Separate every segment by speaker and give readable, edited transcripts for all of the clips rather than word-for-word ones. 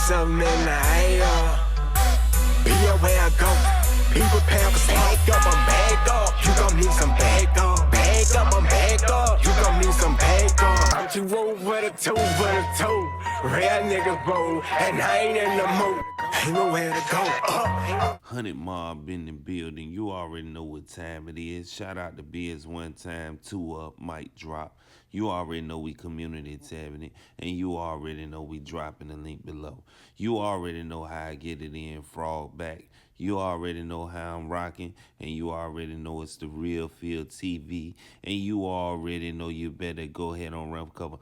Speaker 1: something in the air. Be where I go. Be prepared for stack up, I'm back up. You gon' need some backup. Back up, I'm back up. You gon' need some backup. I'm too old for the two, Real nigga roll, and I ain't in the mood. Ain't nowhere to go.
Speaker 2: 100 Mob in the building. You already know what time it is. Shout out to Biz one time, 2 up, mic drop. You already know we community tabbing it, and you already know we dropping the link below. You already know how I get it in, frog back. You already know how I'm rocking, and you already know it's the Real Field TV, and you already know you better go ahead on run cover.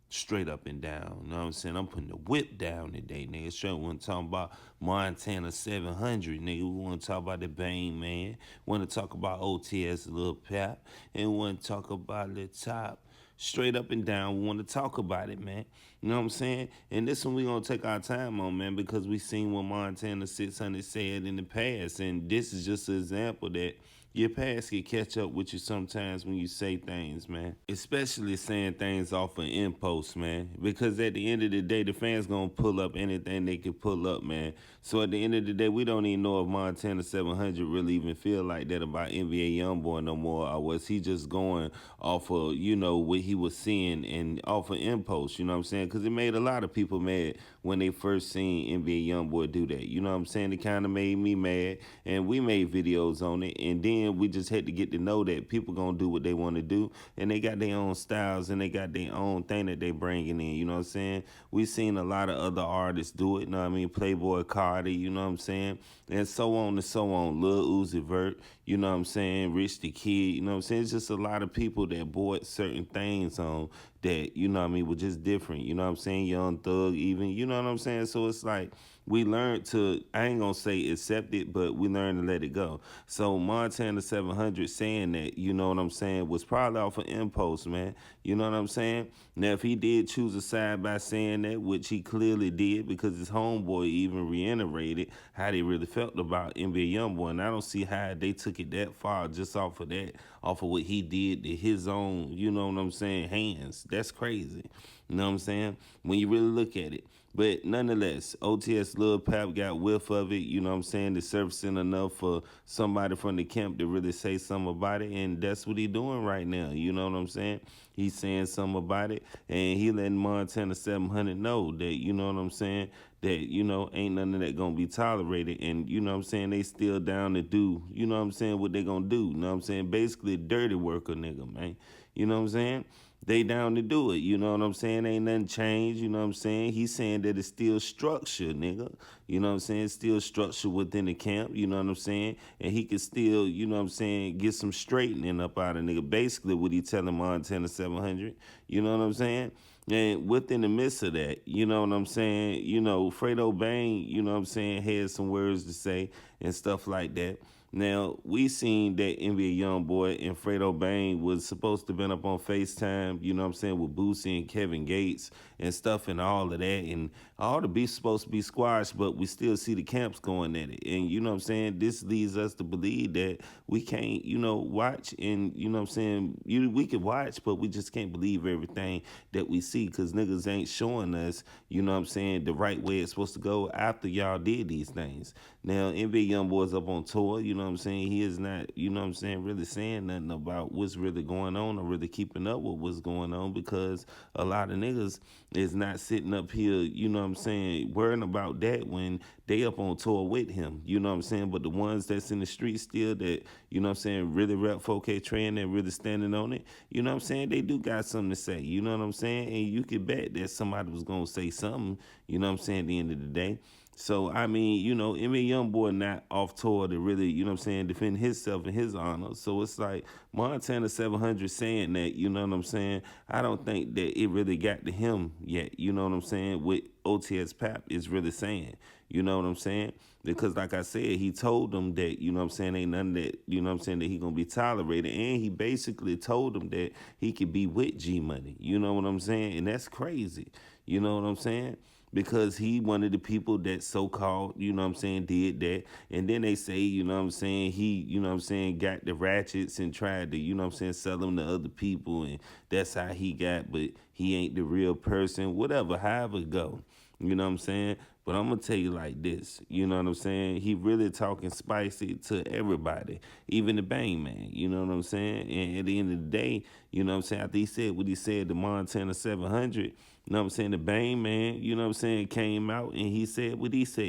Speaker 2: Straight up and down, you know what I'm saying? I'm putting the whip down today, nigga. Straight, we want to talk about Montana 700, nigga. We want to talk about the Bang Man. Want to talk about OTS Lil Pap. And we want to talk about the top. Straight up and down, we want to talk about it, man. You know what I'm saying? And this one we going to take our time on, man, because we seen what Montana 600 said in the past. And this is just an example that your past can catch up with you sometimes when you say things, man. Especially saying things off an impulse, man. Because at the end of the day, the fans gonna pull up anything they can pull up, man. So at the end of the day, we don't even know if Montana 700 really even feel like that about NBA Youngboy no more. Or was he just going off of, you know, what he was seeing and off of impulse, you know what I'm saying? Because it made a lot of people mad when they first seen NBA Youngboy do that. You know what I'm saying? It kind of made me mad. And we made videos on it. And then we just had to get to know that people gonna do what they want to do, and they got their own styles and they got their own thing that they bringing in. You know what I'm saying? We seen a lot of other artists do it. You know what I mean? Playboy Cardi. You know what I'm saying? And so on and so on. Lil Uzi Vert. You know what I'm saying? Rich the Kid. You know what I'm saying? It's just a lot of people that bought certain things on that, you know what I mean, were just different. You know what I'm saying? Young Thug even. You know what I'm saying? So it's like we learned to, I ain't gonna say accept it, but we learned to let it go. So Montana 700 saying that, you know what I'm saying, was probably off an impulse, man. You know what I'm saying? Now, if he did choose a side by saying that, which he clearly did, because his homeboy even reiterated how they really felt about NBA Youngboy, and I don't see how they took it that far just off of that, off of what he did to his own, you know what I'm saying, hands. That's crazy. You know what I'm saying? When you really look at it. But nonetheless, OTS Lil Pap got whiff of it, you know what I'm saying? It's surfacing enough for somebody from the camp to really say something about it, and that's what he doing right now, you know what I'm saying? He's saying something about it, and he letting Montana 700 know that, you know what I'm saying, that, you know, ain't none of that gonna be tolerated, and, you know what I'm saying, they still down to do, you know what I'm saying, what they gonna do, you know what I'm saying? Basically, dirty worker nigga, man, you know what I'm saying? They down to do it, you know what I'm saying? Ain't nothing changed, you know what I'm saying? He's saying that it's still structure, nigga. You know what I'm saying? It's still structure within the camp, you know what I'm saying? And he can still, you know what I'm saying, get some straightening up out of nigga. Basically what he telling Montana 700, you know what I'm saying? And within the midst of that, you know what I'm saying, you know, Fredo Bang, you know what I'm saying, had some words to say and stuff like that. Now, we seen that NBA Youngboy and Fredo Bang was supposed to been up on FaceTime, you know what I'm saying, with Boosie and Kevin Gates and stuff and all of that. And all the beef's supposed to be squashed, but we still see the camps going at it. And, you know what I'm saying, this leads us to believe that we can't, you know, watch and, you know what I'm saying, we can watch, but we just can't believe everything that we see because niggas ain't showing us, you know what I'm saying, the right way it's supposed to go after y'all did these things. Now, NBA Youngboy's up on tour, you know what I'm saying? He is not, you know what I'm saying, really saying nothing about what's really going on or really keeping up with what's going on because a lot of niggas is not sitting up here, you know what I'm saying, worrying about that when they up on tour with him, you know what I'm saying? But the ones that's in the street still that, you know what I'm saying, really rap 4K trend and really standing on it, you know what I'm saying, they do got something to say, you know what I'm saying? And you can bet that somebody was going to say something, you know what I'm saying, at the end of the day. So, I mean, you know, NBA Youngboy not off tour to really, you know what I'm saying, defend himself and his honor. So it's like Montana 700 saying that, you know what I'm saying, I don't think that it really got to him yet, you know what I'm saying, what OTS Pap is really saying, you know what I'm saying? Because like I said, he told them that, you know what I'm saying, ain't none that, you know what I'm saying, that he gonna be tolerated. And he basically told them that he could be with G-Money, you know what I'm saying? And that's crazy, you know what I'm saying? Because he one of the people that so-called, you know what I'm saying, did that. And then they say, you know what I'm saying, he, you know what I'm saying, got the ratchets and tried to, you know what I'm saying, sell them to other people. And that's how he got, but he ain't the real person, whatever, however it go. You know what I'm saying? But I'm gonna tell you like this, you know what I'm saying? He really talking spicy to everybody, even the Bang Man. You know what I'm saying? And at the end of the day, you know what I'm saying? After he said what he said, the Montana 700, you know what I'm saying? The Bang Man, you know what I'm saying, came out and he said what he said,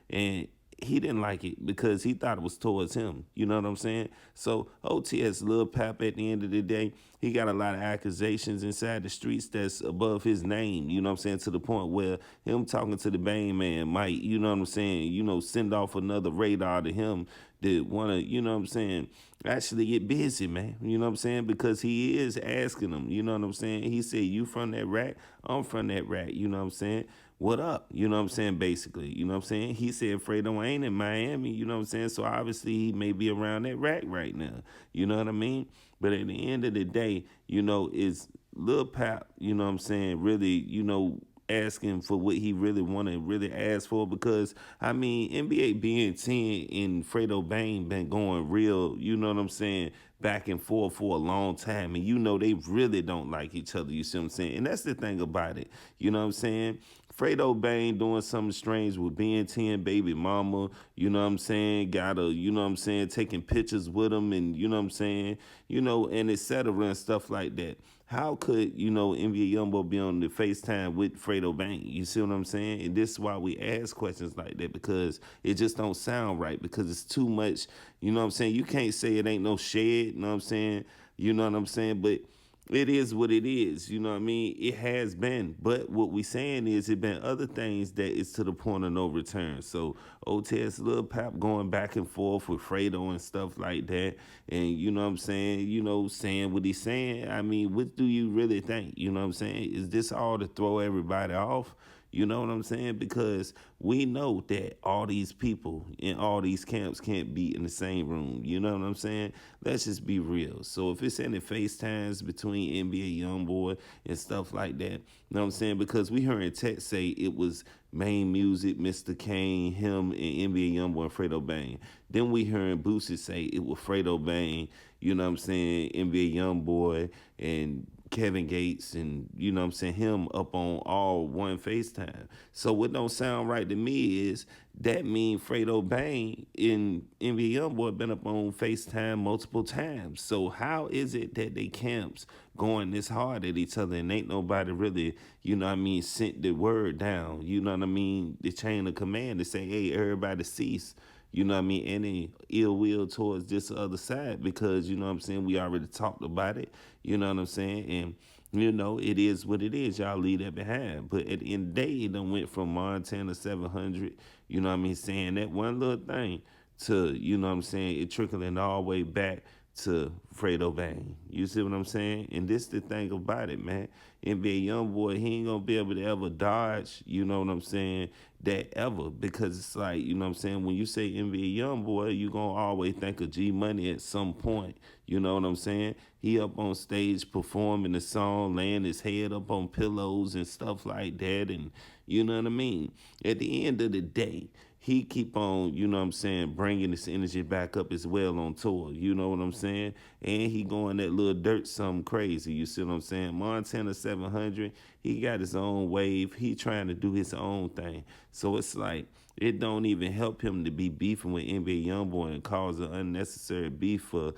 Speaker 2: and he didn't like it because he thought it was towards him. You know what I'm saying? So OTS Lil Pap, at the end of the day, he got a lot of accusations inside the streets that's above his name. You know what I'm saying? To the point where him talking to the Bane Man might, you know what I'm saying, send off another radar to him that wanna, you know what I'm saying, actually get busy, man. You know what I'm saying? Because he is asking him, you know what I'm saying? He said, you from that rack? I'm from that rack, you know what I'm saying? What up? You know what I'm saying? Basically, you know what I'm saying? He said Fredo ain't in Miami, you know what I'm saying? So obviously he may be around that rack right now. You know what I mean? But at the end of the day, is Lil Pap, you know what I'm saying, really, asking for what he really want to really ask for, because I mean NBA being 10 and Fredo Bang been going real, you know what I'm saying, back and forth for a long time, and they really don't like each other, you see what I'm saying? And that's the thing about it, you know what I'm saying? Fredo Bang doing something strange with being 10 baby mama, you know what I'm saying, gotta, you know what I'm saying, taking pictures with him, and you know what I'm saying, and etc. and stuff like that. How could, NBA Youngboy be on the FaceTime with Fredo Bang? You see what I'm saying? And this is why we ask questions like that, because it just don't sound right, because it's too much, you know what I'm saying? You can't say it ain't no shade, you know what I'm saying? You know what I'm saying? But it is what it is, you know what I mean? It has been. But what we saying is it been other things that is to the point of no return. So OTS Lil Pap going back and forth with Fredo and stuff like that. And you know what I'm saying, saying what he's saying. I mean, what do you really think? You know what I'm saying? Is this all to throw everybody off? You know what I'm saying? Because we know that all these people in all these camps can't be in the same room. You know what I'm saying? Let's just be real. So if it's any FaceTimes between NBA Youngboy and stuff like that, you know what I'm saying? Because we heard Tech say it was Main Music, Mr. Kane, him, and NBA Youngboy and Fredo Bang. Then we heard Boosie say it was Fredo Bang, you know what I'm saying, NBA Youngboy, and Kevin Gates, and you know what I'm saying, him up on all one FaceTime. So what don't sound right to me is that mean Fredo Bang and NBA Youngboy been up on FaceTime multiple times. So how is it that they camps going this hard at each other and ain't nobody really, sent the word down, you know what I mean, the chain of command to say, hey, everybody cease, you know what I mean, any ill will towards this other side, because, you know what I'm saying, we already talked about it, you know what I'm saying, and, it is what it is, y'all leave that behind. But at the end of the day, it done went from Montana 700, you know what I mean, saying that one little thing to, you know what I'm saying, it trickling all the way back to Fredo Bang. You see what I'm saying? And this the thing about it, man. NBA Youngboy, he ain't gonna be able to ever dodge, you know what I'm saying, that ever. Because it's like, you know what I'm saying, when you say NBA Youngboy, you gonna always think of G Money at some point. You know what I'm saying? He up on stage performing the song, laying his head up on pillows and stuff like that. And you know what I mean? At the end of the day, he keep on, you know what I'm saying, bringing this energy back up as well on tour. You know what I'm saying? And he going that little dirt something crazy. You see what I'm saying? Montana 700, he got his own wave. He trying to do his own thing. So it's like, it don't even help him to be beefing with NBA Youngboy and cause an unnecessary beef for,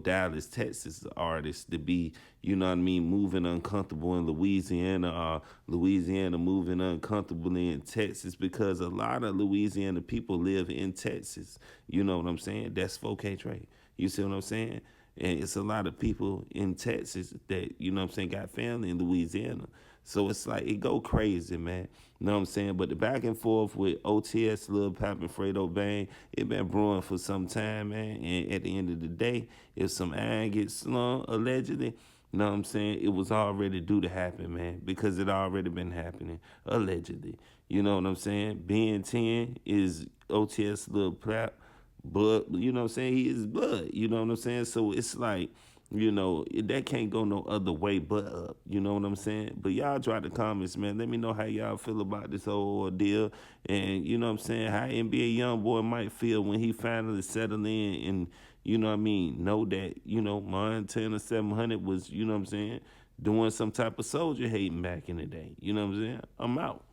Speaker 2: Dallas, Texas artists to be, you know what I mean, moving uncomfortable in Louisiana, or Louisiana moving uncomfortably in Texas, because a lot of Louisiana people live in Texas. You know what I'm saying? That's 4K trade. You see what I'm saying? And it's a lot of people in Texas that, you know what I'm saying, got family in Louisiana. So it's like, it go crazy, man. You know what I'm saying? But the back and forth with OTS, Lil Pap, and Fredo Bang, it been brewing for some time, man. And at the end of the day, if some iron gets slung, allegedly, you know what I'm saying, it was already due to happen, man. Because it already been happening, allegedly. You know what I'm saying? Being 10 is OTS, Lil Pap. But, you know what I'm saying, he is blood, you know what I'm saying? So it's like, that can't go no other way but up, you know what I'm saying? But y'all drop the comments, man. Let me know how y'all feel about this whole ordeal. And, you know what I'm saying, how NBA Youngboy might feel when he finally settle in and, you know what I mean, know that, Montana 700 was, you know what I'm saying, doing some type of soldier hating back in the day. You know what I'm saying? I'm out.